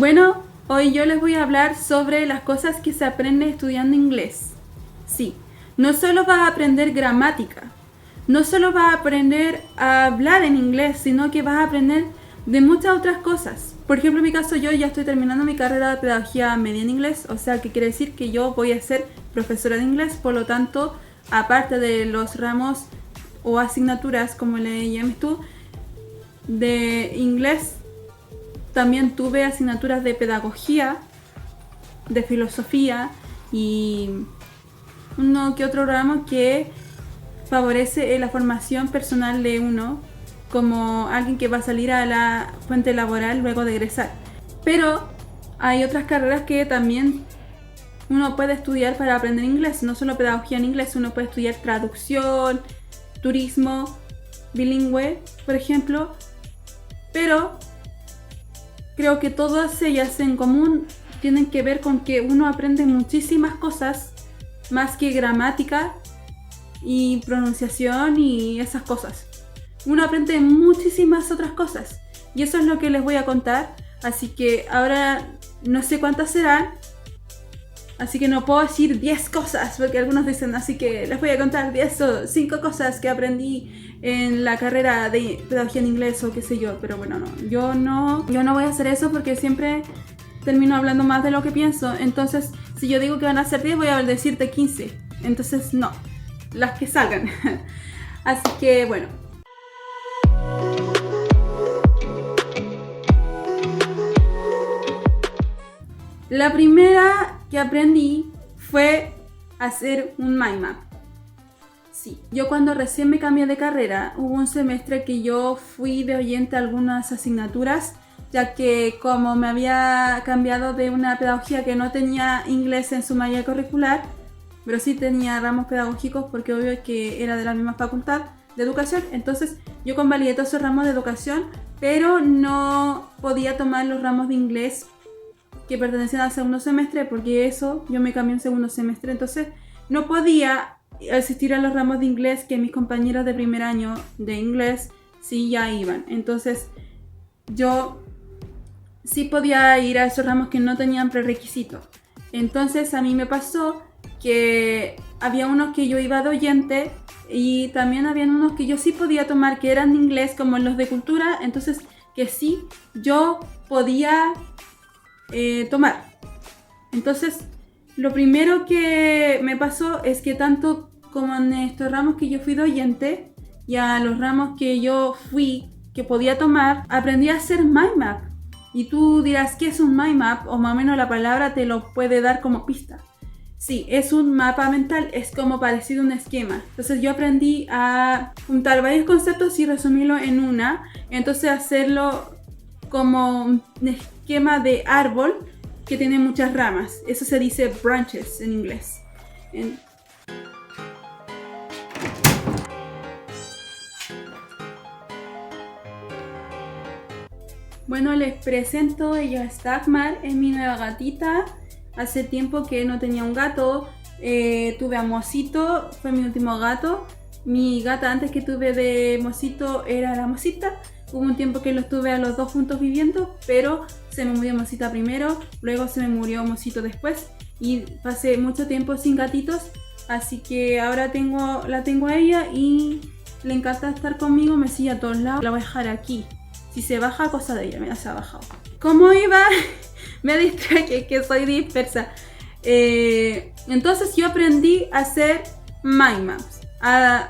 Bueno, hoy yo les voy a hablar sobre las cosas que se aprende estudiando inglés. Sí, no solo vas a aprender gramática, no solo vas a aprender a hablar en inglés, sino que vas a aprender de muchas otras cosas. Por ejemplo, en mi caso, yo ya estoy terminando mi carrera de pedagogía media en inglés, o sea que quiere decir que yo voy a ser profesora de inglés, por lo tanto, aparte de los ramos o asignaturas, como le llames tú, de inglés, también tuve asignaturas de pedagogía, de filosofía y uno que otro ramo que favorece la formación personal de uno como alguien que va a salir a la fuente laboral luego de egresar. Pero hay otras carreras que también uno puede estudiar para aprender inglés, no solo pedagogía en inglés, uno puede estudiar traducción, turismo, bilingüe, por ejemplo, pero creo que todas ellas en común tienen que ver con que uno aprende muchísimas cosas más que gramática y pronunciación y esas cosas. Uno aprende muchísimas otras cosas y eso es lo que les voy a contar. Así que ahora no sé cuántas serán, así que no puedo decir 10 cosas porque algunos dicen, así que les voy a contar 10 o 5 cosas que aprendí en la carrera de pedagogía en inglés o qué sé yo, pero bueno, yo no voy a hacer eso porque siempre termino hablando más de lo que pienso. Entonces, si yo digo que van a ser 10, voy a decirte 15. Entonces, no, las que salgan. Así que, bueno. La primera que aprendí fue hacer un mind map. Sí, yo cuando recién me cambié de carrera, hubo un semestre que yo fui de oyente a algunas asignaturas, ya que como me había cambiado de una pedagogía que no tenía inglés en su malla curricular, pero sí tenía ramos pedagógicos porque obvio que era de la misma facultad de educación, entonces yo convalidé todos esos ramos de educación, pero no podía tomar los ramos de inglés que pertenecían al segundo semestre porque eso, yo me cambié en segundo semestre, entonces no podía asistir a los ramos de inglés que mis compañeros de primer año de inglés sí ya iban. Entonces yo sí podía ir a esos ramos que no tenían prerequisito. Entonces a mí me pasó que había unos que yo iba de oyente y también habían unos que yo sí podía tomar que eran de inglés, como los de cultura, entonces que sí yo podía tomar. Entonces lo primero que me pasó es que tanto como en estos ramos que yo fui de oyente y a los ramos que yo fui que podía tomar, aprendí a hacer mind map. Y tú dirás, ¿qué es un mind map? O más o menos la palabra te lo puede dar como pista. Sí, es un mapa mental, es como parecido a un esquema. Entonces yo aprendí a juntar varios conceptos y resumirlo en una. Entonces hacerlo como un esquema de árbol que tiene muchas ramas. Eso se dice branches en inglés. Bueno, les presento, ella es Dagmar, es mi nueva gatita. Hace tiempo que no tenía un gato, tuve a Mosito, fue mi último gato. Mi gata antes que tuve de Mosito era la Mosita. Hubo un tiempo que los tuve a los dos juntos viviendo, pero se me murió Mosita primero, luego se me murió Mosito después y pasé mucho tiempo sin gatitos, así que ahora la tengo a ella y le encanta estar conmigo, me sigue a todos lados. La voy a dejar aquí. Si se baja, cosa de ella, mira, se ha bajado. ¿Cómo iba? Me distraje, que soy dispersa. Entonces yo aprendí a hacer mind maps, a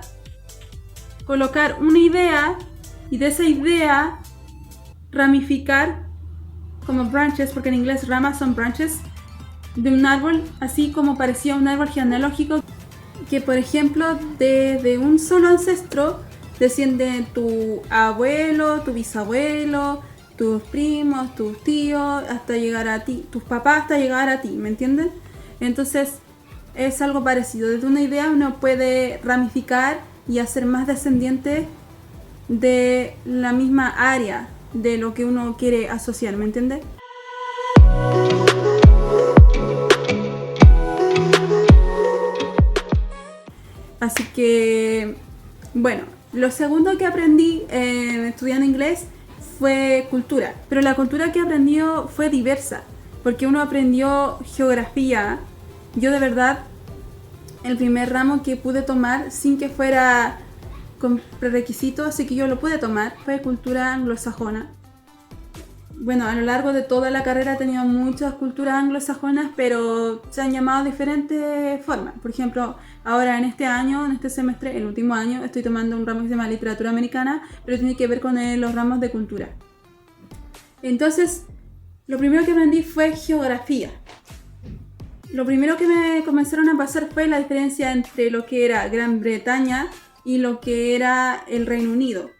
colocar una idea y de esa idea ramificar como branches, porque en inglés ramas son branches, de un árbol, así como parecía un árbol genealógico, que por ejemplo de un solo ancestro desciende tu abuelo, tu bisabuelo, tus primos, tus tíos, hasta llegar a ti, tus papás hasta llegar a ti, ¿me entienden? Entonces es algo parecido, desde una idea uno puede ramificar y hacer más descendientes de la misma área de lo que uno quiere asociar, ¿me entiendes? Así que, bueno, lo segundo que aprendí estudiando inglés fue cultura, pero la cultura que aprendió fue diversa, porque uno aprendió geografía. Yo de verdad, el primer ramo que pude tomar sin que fuera con prerequisitos, así que yo lo pude tomar, fue cultura anglosajona. Bueno, a lo largo de toda la carrera he tenido muchas culturas anglosajonas, pero se han llamado de diferentes formas. Por ejemplo, ahora en este año, en este semestre, el último año, estoy tomando un ramo que se llama literatura americana, pero tiene que ver con los ramos de cultura. Entonces, lo primero que aprendí fue geografía. Lo primero que me comenzaron a pasar fue la diferencia entre lo que era Gran Bretaña y lo que era el Reino Unido.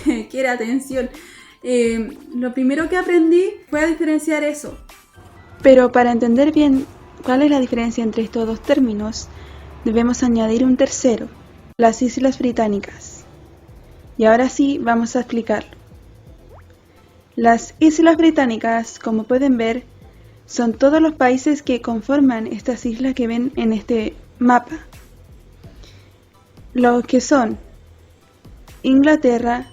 Que era atención. Lo primero que aprendí fue a diferenciar eso. Pero para entender bien cuál es la diferencia entre estos dos términos, debemos añadir un tercero, las Islas Británicas. Y ahora sí vamos a explicarlo. Las Islas Británicas, como pueden ver, son todos los países que conforman estas islas que ven en este mapa. Los que son Inglaterra,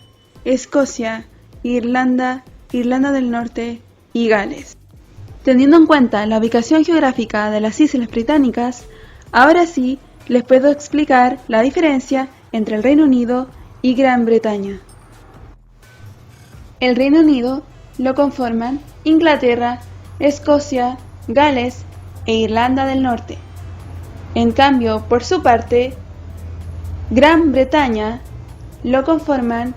Escocia, Irlanda, Irlanda del Norte y Gales. Teniendo en cuenta la ubicación geográfica de las Islas Británicas, ahora sí les puedo explicar la diferencia entre el Reino Unido y Gran Bretaña. El Reino Unido lo conforman Inglaterra, Escocia, Gales e Irlanda del Norte. En cambio, por su parte, Gran Bretaña lo conforman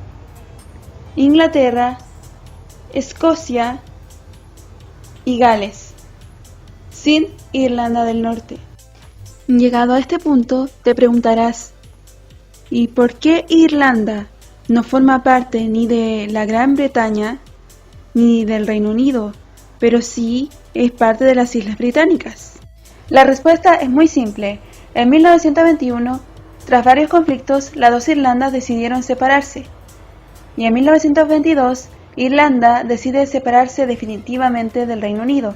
Inglaterra, Escocia y Gales, sin Irlanda del Norte. Llegado a este punto, te preguntarás, ¿y por qué Irlanda no forma parte ni de la Gran Bretaña ni del Reino Unido, pero sí es parte de las Islas Británicas? La respuesta es muy simple. En 1921, tras varios conflictos, las dos Irlandas decidieron separarse. Y en 1922, Irlanda decide separarse definitivamente del Reino Unido.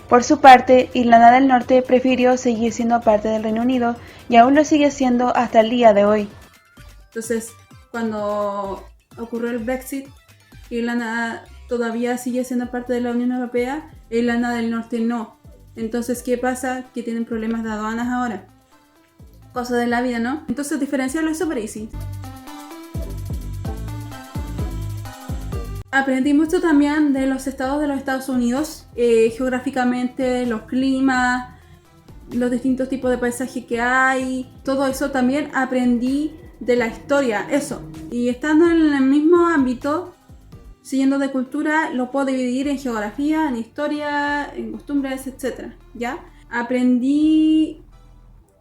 Por su parte, Irlanda del Norte prefirió seguir siendo parte del Reino Unido y aún lo sigue siendo hasta el día de hoy. Entonces, cuando ocurrió el Brexit, Irlanda todavía sigue siendo parte de la Unión Europea, Irlanda del Norte no. Entonces, ¿qué pasa? Que tienen problemas de aduanas ahora. Cosa de la vida, ¿no? Entonces, diferenciarlo es súper easy. Aprendí mucho también de los estados de los Estados Unidos, geográficamente, los climas, los distintos tipos de paisaje que hay, todo eso también aprendí de la historia, eso. Y estando en el mismo ámbito, siguiendo de cultura, lo puedo dividir en geografía, en historia, en costumbres, etc. ¿Ya? Aprendí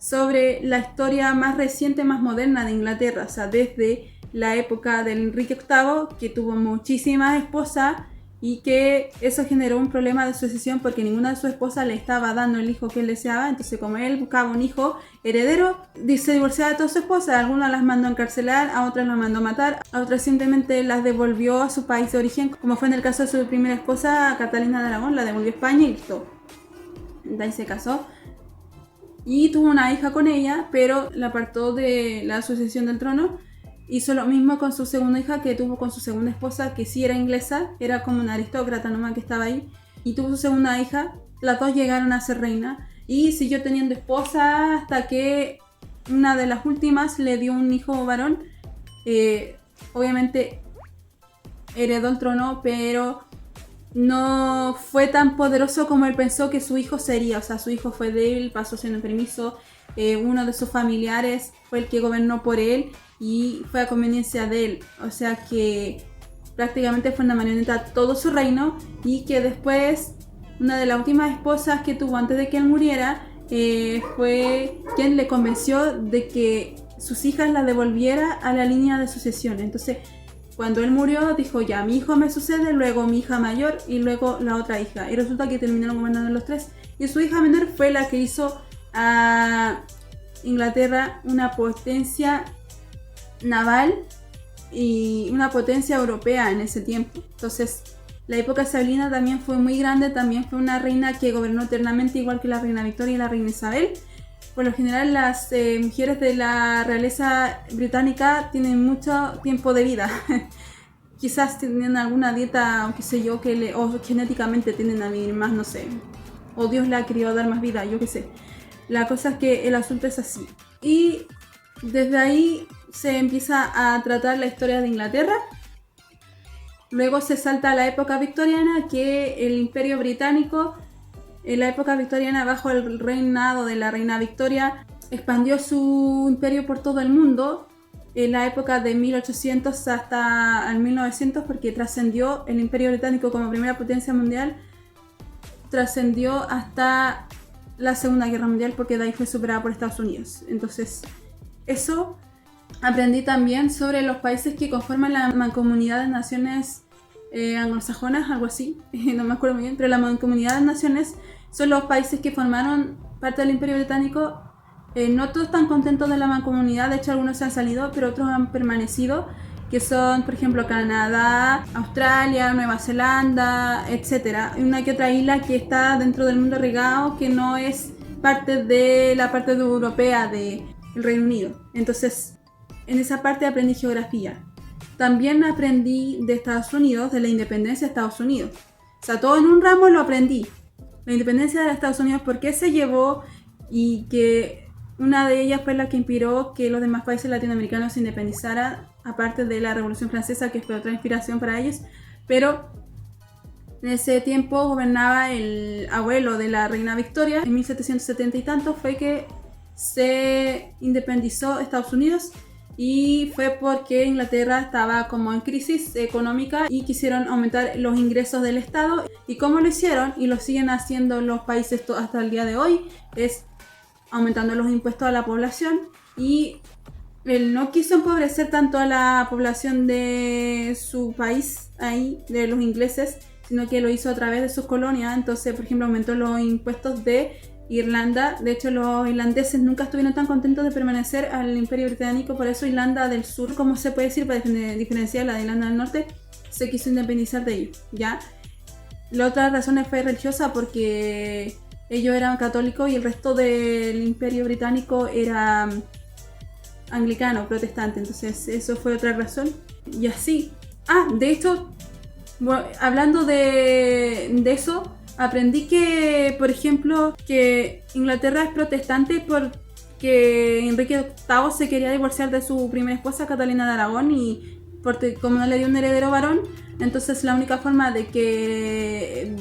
sobre la historia más reciente, más moderna de Inglaterra, o sea, desde la época del Enrique VIII, que tuvo muchísimas esposas y que eso generó un problema de sucesión porque ninguna de sus esposas le estaba dando el hijo que él deseaba. Entonces, como él buscaba un hijo heredero, se divorciaba de todas sus esposas. A algunas las mandó a encarcelar, a otras las mandó a matar, a otras simplemente las devolvió a su país de origen, como fue en el caso de su primera esposa, Catalina de Aragón, la devolvió a España y listo. De ahí se casó y tuvo una hija con ella, pero la apartó de la sucesión del trono. Hizo lo mismo con su segunda hija que tuvo con su segunda esposa, que sí era inglesa, era como una aristócrata nomás que estaba ahí, y tuvo su segunda hija. Las dos llegaron a ser reina y siguió teniendo esposa hasta que una de las últimas le dio un hijo varón. Obviamente heredó el trono, pero no fue tan poderoso como él pensó que su hijo sería. O sea, su hijo fue débil, pasó sin permiso. Uno de sus familiares fue el que gobernó por él y fue a conveniencia de él. O sea que prácticamente fue una marioneta todo su reino, y que después una de las últimas esposas que tuvo antes de que él muriera fue quien le convenció de que sus hijas la devolviera a la línea de sucesión. Entonces, cuando él murió, dijo: ya, mi hijo me sucede, luego mi hija mayor y luego la otra hija. Y resulta que terminaron gobernando los tres. Y su hija menor fue la que hizo a Inglaterra una potencia naval y una potencia europea en ese tiempo. Entonces, la época isabelina también fue muy grande. También fue una reina que gobernó eternamente, igual que la reina Victoria y la reina Isabel. Por lo general, las mujeres de la realeza británica tienen mucho tiempo de vida. quizás tienen alguna dieta, o qué sé yo, o genéticamente tienden a vivir más, no sé. O Dios le ha querido dar más vida, yo qué sé. La cosa es que el asunto es así. Y desde ahí se empieza a tratar la historia de Inglaterra. Luego se salta a la época victoriana, que el Imperio Británico, en la época victoriana, bajo el reinado de la reina Victoria, expandió su imperio por todo el mundo. En la época de 1800 hasta el 1900, porque trascendió el Imperio Británico como primera potencia mundial, trascendió hasta la Segunda Guerra Mundial, porque de ahí fue superada por Estados Unidos. Entonces, eso aprendí también sobre los países que conforman la Mancomunidad de Naciones anglosajonas, algo así, no me acuerdo muy bien, pero la Mancomunidad de Naciones son los países que formaron parte del Imperio Británico. No todos están contentos de la Mancomunidad, de hecho algunos se han salido, pero otros han permanecido, que son, por ejemplo, Canadá, Australia, Nueva Zelanda, etc. Y una que otra isla que está dentro del mundo regado, que no es parte de la parte europea del Reino Unido. Entonces, en esa parte aprendí geografía. También aprendí de Estados Unidos, de la independencia de Estados Unidos. O sea, todo en un ramo lo aprendí. La independencia de Estados Unidos, por qué se llevó, y que una de ellas fue la que inspiró que los demás países latinoamericanos se independizaran, aparte de la Revolución Francesa, que fue otra inspiración para ellos. Pero en ese tiempo gobernaba el abuelo de la reina Victoria. En 1770 y tanto fue que se independizó Estados Unidos, y fue porque Inglaterra estaba como en crisis económica y quisieron aumentar los ingresos del Estado. Y cómo lo hicieron, y lo siguen haciendo los países hasta el día de hoy, es aumentando los impuestos a la población. Y él no quiso empobrecer tanto a la población de su país, ahí, de los ingleses, sino que lo hizo a través de sus colonias. Entonces, por ejemplo, aumentó los impuestos de Irlanda. De hecho, los irlandeses nunca estuvieron tan contentos de permanecer al Imperio Británico, por eso Irlanda del Sur, como se puede decir, para diferenciar la de Irlanda del Norte, se quiso independizar de ellos, ¿ya? La otra razón fue religiosa, porque ellos eran católicos y el resto del Imperio Británico era anglicano, protestante. Entonces, eso fue otra razón. Y así. De hecho, bueno, hablando de eso, aprendí que, por ejemplo, que Inglaterra es protestante porque Enrique VIII se quería divorciar de su primera esposa, Catalina de Aragón, y porque como no le dio un heredero varón, entonces la única forma de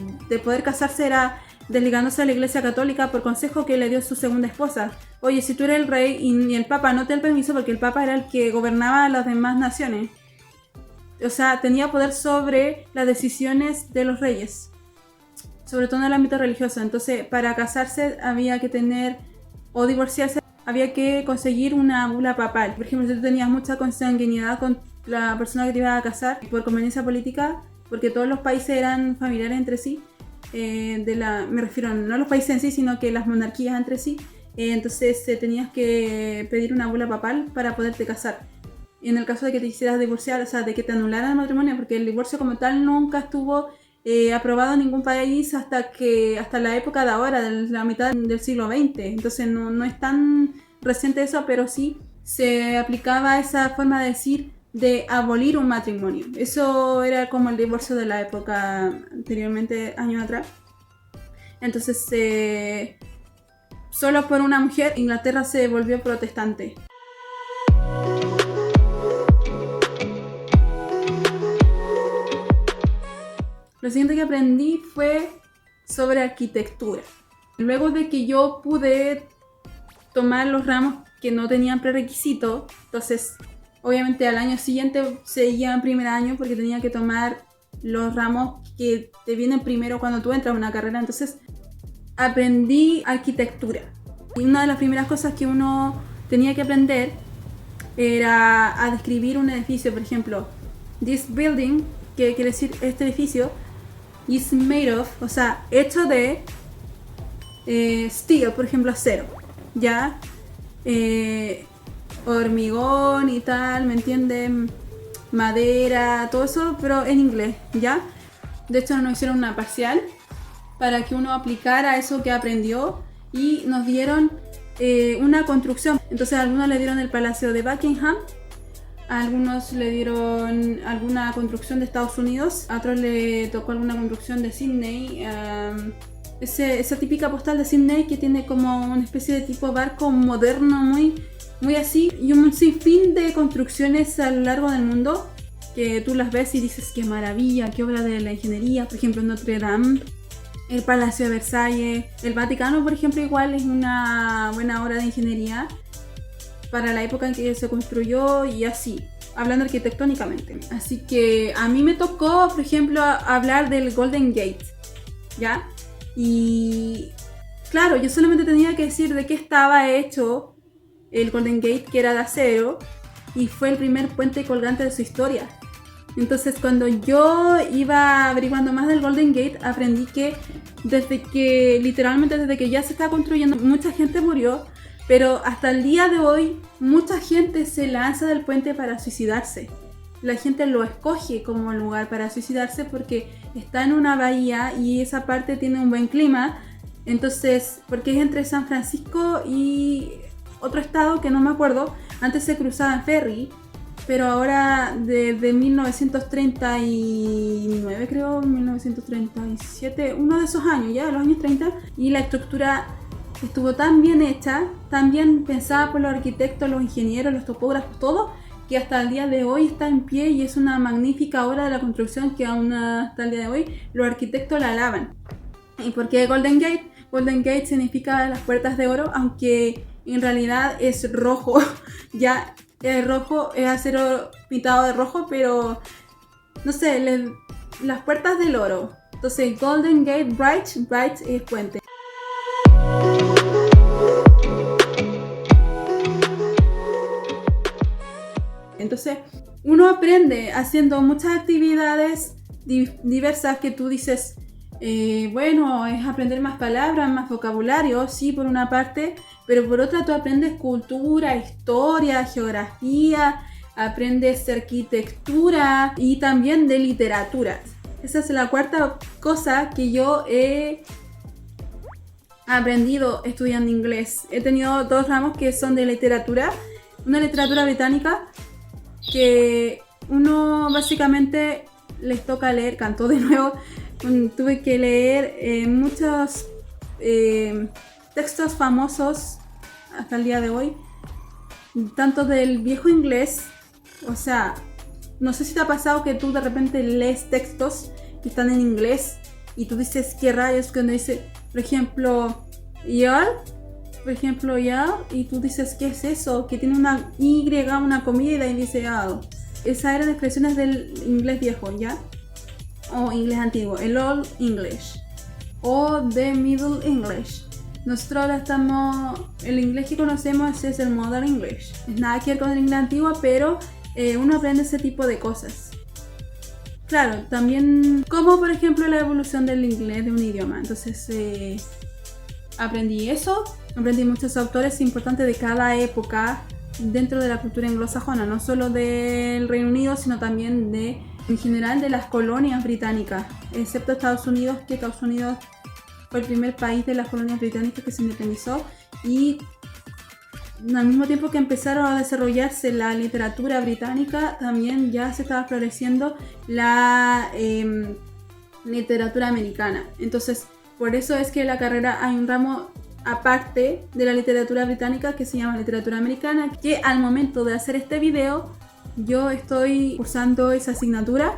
poder casarse era desligándose a la Iglesia Católica por consejo que le dio su segunda esposa. Oye, si tú eres el rey y el Papa no te da el permiso, porque el Papa era el que gobernaba a las demás naciones, o sea, tenía poder sobre las decisiones de los reyes, sobre todo en el ámbito religioso. Entonces, para casarse había que tener, o divorciarse, había que conseguir una bula papal. Por ejemplo, si tú tenías mucha consanguinidad con la persona que te iba a casar por conveniencia política, porque todos los países eran familiares entre sí, me refiero no a los países en sí, sino que las monarquías entre sí, entonces tenías que pedir una bula papal para poderte casar. En el caso de que te quisieras divorciar, o sea, de que te anularan el matrimonio, porque el divorcio como tal nunca estuvo aprobado en ningún país hasta la época de ahora, de la mitad del siglo XX. Entonces no es tan reciente eso, pero sí se aplicaba esa forma de decir, de abolir un matrimonio. Eso era como el divorcio de la época anteriormente, años atrás. Entonces, solo por una mujer, Inglaterra se volvió protestante. Lo siguiente que aprendí fue sobre arquitectura. Luego de que yo pude tomar los ramos que no tenían prerequisito, entonces obviamente al año siguiente seguía en primer año, porque tenía que tomar los ramos que te vienen primero cuando tú entras a una carrera. Entonces aprendí arquitectura. Y una de las primeras cosas que uno tenía que aprender era a describir un edificio. Por ejemplo, this building, que quiere decir este edificio, is made of, o sea, hecho de steel, por ejemplo, acero, ¿ya? Hormigón y tal, ¿me entienden? Madera, todo eso, pero en inglés, ¿ya? De hecho, nos hicieron una parcial para que uno aplicara eso que aprendió, y nos dieron una construcción. Entonces, a algunos le dieron el Palacio de Buckingham, A algunos le dieron alguna construcción de Estados Unidos, a otros le tocó alguna construcción de Sydney. Esa típica postal de Sydney que tiene como una especie de tipo barco moderno, muy así, y un sinfín de construcciones a lo largo del mundo que tú las ves y dices qué maravilla, qué obra de la ingeniería. Por ejemplo, Notre Dame, el Palacio de Versalles, el Vaticano, por ejemplo, igual es una buena obra de ingeniería para la época en que se construyó y así, hablando arquitectónicamente. Así que a mí me tocó, por ejemplo, hablar del Golden Gate, ¿ya? Y claro, yo solamente tenía que decir de qué estaba hecho el Golden Gate, que era de acero, y fue el primer puente colgante de su historia. Entonces, cuando yo iba averiguando más del Golden Gate, aprendí que literalmente desde que ya se estaba construyendo, mucha gente murió, pero hasta el día de hoy, mucha gente se lanza del puente para suicidarse. La gente lo escoge como lugar para suicidarse porque está en una bahía y esa parte tiene un buen clima. Entonces, porque es entre San Francisco y otro estado que no me acuerdo, antes se cruzaba en ferry, pero ahora desde 1939, creo, 1937, uno de esos años, ya, los años 30, y la estructura estuvo tan bien hecha, tan bien pensada por los arquitectos, los ingenieros, los topógrafos, todo, que hasta el día de hoy está en pie y es una magnífica obra de la construcción que aún hasta el día de hoy los arquitectos la alaban. ¿Y por qué Golden Gate? Golden Gate significa las puertas de oro, aunque en realidad es rojo. Ya el rojo es acero pintado de rojo, pero no sé, las puertas del oro. Entonces Golden Gate Bridge es puente. Entonces uno aprende haciendo muchas actividades diversas que tú dices, bueno, es aprender más palabras, más vocabulario, sí, por una parte, pero por otra tú aprendes cultura, historia, geografía, aprendes arquitectura y también de literatura. Esa es la cuarta cosa que yo he aprendido estudiando inglés. He tenido 2 ramos que son de literatura, una literatura británica que uno básicamente les toca leer, cantó de nuevo, tuve que leer muchos textos famosos hasta el día de hoy, tanto del viejo inglés, o sea, no sé si te ha pasado que tú de repente lees textos que están en inglés y tú dices qué rayos, cuando dice, por ejemplo, y'all, y tú dices ¿qué es eso? Que tiene una Y, una comida y dice y'all. Esas eran expresiones del inglés viejo, ¿ya? O inglés antiguo, el Old English o the Middle English. Nosotros ahora el inglés que conocemos es el Modern English. Es nada que ver con el inglés antiguo, pero uno aprende ese tipo de cosas. Claro, también como por ejemplo la evolución del inglés de un idioma. Entonces aprendí eso, aprendí muchos autores importantes de cada época dentro de la cultura anglosajona, no solo del Reino Unido, sino también en general de las colonias británicas, excepto Estados Unidos, que Estados Unidos fue el primer país de las colonias británicas que se independizó, y al mismo tiempo que empezaron a desarrollarse la literatura británica, también ya se estaba floreciendo la literatura americana. Entonces, por eso es que en la carrera hay un ramo aparte de la literatura británica que se llama literatura americana, que al momento de hacer este video yo estoy cursando esa asignatura.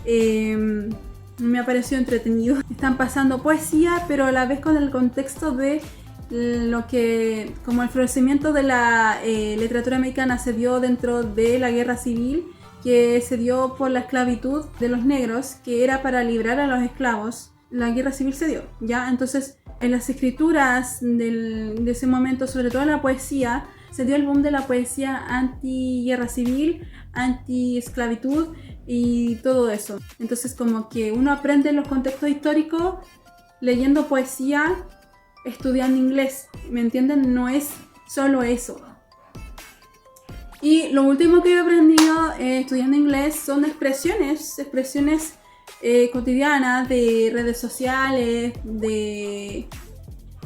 Me ha parecido entretenido. Están pasando poesía, pero a la vez con el contexto de lo que, como el florecimiento de la literatura americana se dio dentro de la guerra civil, que se dio por la esclavitud de los negros, que era para librar a los esclavos. La guerra civil se dio, ¿ya? Entonces, en las escrituras de ese momento, sobre todo en la poesía, se dio el boom de la poesía anti-guerra civil, anti-esclavitud y todo eso. Entonces, como que uno aprende los contextos históricos leyendo poesía, estudiando inglés, ¿me entienden? No es solo eso. Y lo último que he aprendido estudiando inglés son expresiones cotidianas de redes sociales, de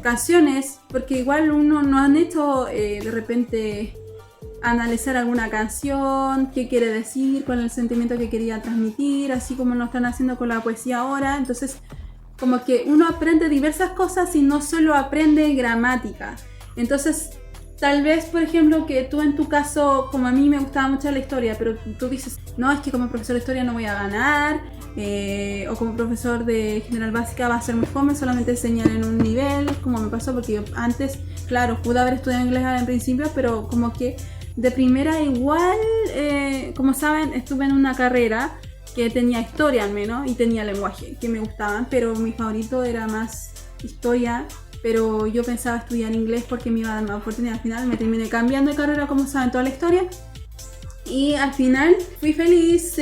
canciones, porque igual uno no han hecho de repente analizar alguna canción, qué quiere decir, cuál es el sentimiento que quería transmitir, así como lo están haciendo con la poesía ahora. Entonces, como que uno aprende diversas cosas y no solo aprende gramática. Entonces, tal vez, por ejemplo, que tú en tu caso, como a mí me gustaba mucho la historia, pero tú dices, no, es que como profesor de historia no voy a ganar, o como profesor de general básica va a ser muy fome, solamente enseñar en un nivel, como me pasó, porque yo antes, claro, pude haber estudiado inglés en principio, pero como que de primera igual, como saben, estuve en una carrera que tenía historia al menos y tenía lenguaje, que me gustaban, pero mi favorito era más historia. Pero yo pensaba estudiar inglés porque me iba a dar más oportunidad. Al final me terminé cambiando de carrera, como saben, toda la historia. Y al final fui feliz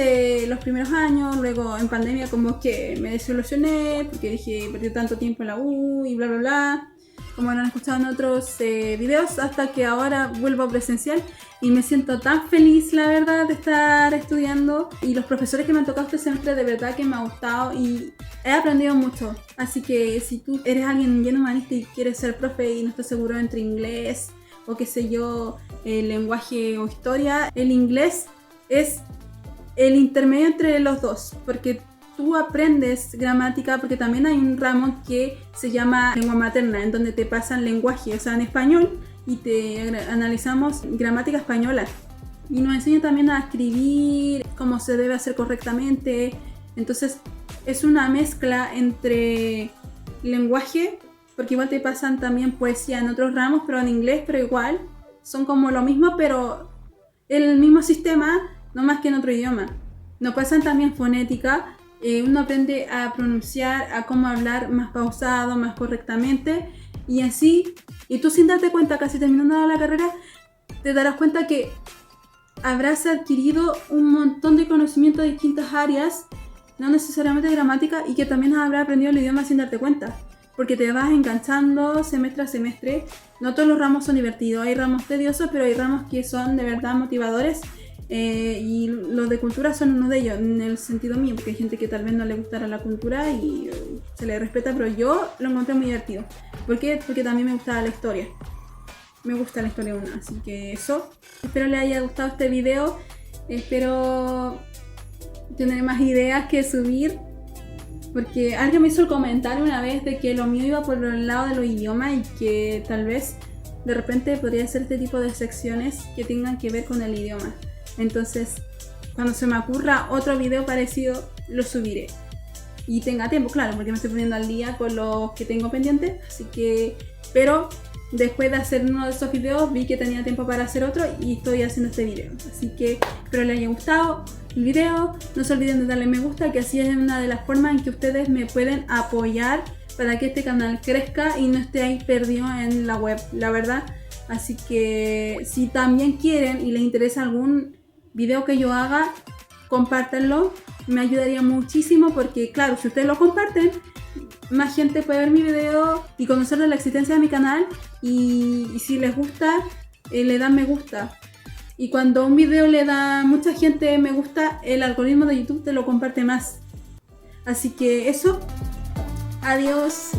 los primeros años. Luego en pandemia como que me desilusioné porque dije, perdí tanto tiempo en la U y bla bla bla, como lo han escuchado en otros videos, hasta que ahora vuelvo a presencial y me siento tan feliz, la verdad, de estar estudiando. Y los profesores que me han tocado este semestre, de verdad que me ha gustado y he aprendido mucho. Así que si tú eres alguien bien humanista y quieres ser profe y no estás seguro entre inglés o qué sé yo, lenguaje o historia, el inglés es el intermedio entre los dos, porque tú aprendes gramática, porque también hay un ramo que se llama lengua materna, en donde te pasan lenguaje, o sea, en español, y te analizamos gramática española. Y nos enseñan también a escribir, cómo se debe hacer correctamente. Entonces, es una mezcla entre lenguaje, porque igual te pasan también poesía en otros ramos, pero en inglés, pero igual, son como lo mismo, pero el mismo sistema, no más que en otro idioma. Nos pasan también fonética. Uno aprende a pronunciar, a cómo hablar más pausado, más correctamente y así, y tú sin darte cuenta, casi terminando la carrera, te darás cuenta que habrás adquirido un montón de conocimiento de distintas áreas, no necesariamente de gramática, y que también habrás aprendido el idioma sin darte cuenta, porque te vas enganchando semestre a semestre. No todos los ramos son divertidos, hay ramos tediosos, pero hay ramos que son de verdad motivadores. Y los de cultura son uno de ellos, en el sentido mío, porque hay gente que tal vez no le gustará la cultura y se le respeta, pero yo lo encontré muy divertido. ¿Por qué? Porque también me gustaba la historia. Me gusta la historia una, así que eso. Espero les haya gustado este video. Espero tener más ideas que subir, porque alguien me hizo el comentario una vez de que lo mío iba por el lado de los idiomas y que tal vez de repente podría hacer este tipo de secciones que tengan que ver con el idioma. Entonces, cuando se me ocurra otro video parecido, lo subiré. Y tenga tiempo, claro, porque me estoy poniendo al día con los que tengo pendientes. Así que, pero después de hacer uno de esos videos, vi que tenía tiempo para hacer otro y estoy haciendo este video. Así que espero les haya gustado el video. No se olviden de darle me gusta, que así es una de las formas en que ustedes me pueden apoyar para que este canal crezca y no esté ahí perdido en la web, la verdad. Así que si también quieren y les interesa algún video que yo haga, compártanlo, me ayudaría muchísimo, porque claro, si ustedes lo comparten, más gente puede ver mi video y conocer de la existencia de mi canal, y si les gusta, le dan me gusta, y cuando un video le da mucha gente me gusta, el algoritmo de YouTube te lo comparte más. Así que eso, adiós.